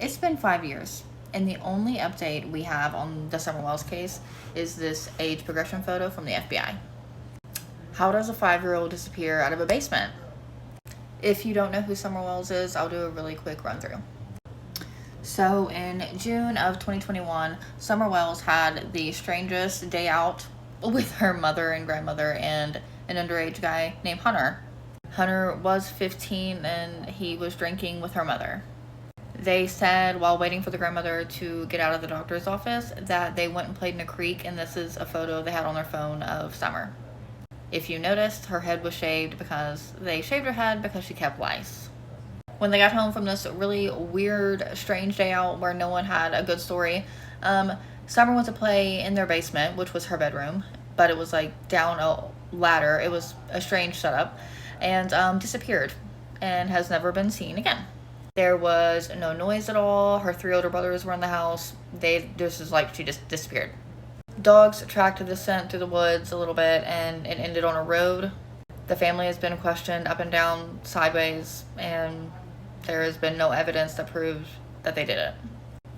It's been 5 years, and the only update we have on the Summer Wells case is this age progression photo from the FBI. How does a 5-year-old disappear out of a basement? If you don't know who Summer Wells is, I'll do a really quick run through. So in June of 2021, Summer Wells had the strangest day out with her mother and grandmother and an underage guy named Hunter. Hunter was 15 and he was drinking with her mother. They said while waiting for the grandmother to get out of the doctor's office that they went and played in a creek, and this is a photo they had on their phone of Summer. If you noticed, her head was shaved because they shaved her head because she kept lice. When they got home from this really weird, strange day out where no one had a good story, Summer went to play in their basement, which was her bedroom, but it was like down a ladder. It was a strange setup, and disappeared and has never been seen again. There was no noise at all. Her 3 older brothers were in the house. This is like she just disappeared. Dogs tracked the scent through the woods a little bit, and it ended on a road. The family has been questioned up and down, sideways, and there has been no evidence that proves that they did it.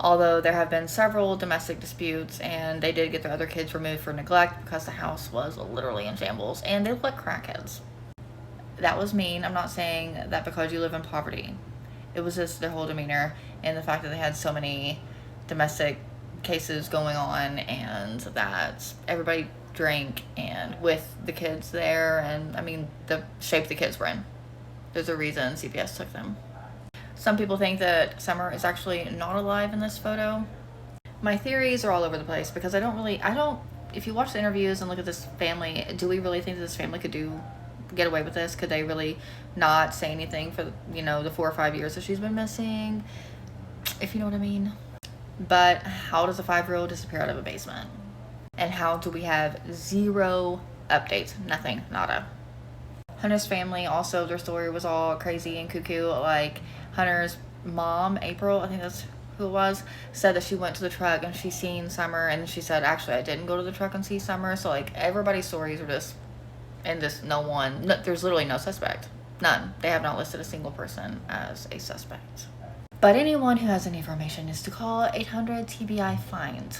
Although there have been several domestic disputes, and they did get their other kids removed for neglect because the house was literally in shambles, and they look like crackheads. That was mean. I'm not saying that because you live in poverty. It was just their whole demeanor and the fact that they had so many domestic cases going on, and that everybody drank and with the kids there, and I mean the shape the kids were in. There's a reason CPS took them. Some people think that Summer is actually not alive in this photo. My theories are all over the place because if you watch the interviews and look at this family, do we really think that this family could get away with this? Could they really not say anything for the 4 or 5 years that she's been missing, if you know what I mean? But how does a 5-year-old disappear out of a basement? And how do we have 0 updates? Nothing. Nada. Hunter's family also, their story was all crazy and cuckoo. Like Hunter's mom, April, I think that's who it was, said that she went to the truck and she seen Summer, and she said actually I didn't go to the truck and see Summer. So like everybody's stories are just, and just there's literally no suspect. None. They have not listed a single person as a suspect. But anyone who has any information is to call 800 TBI FIND.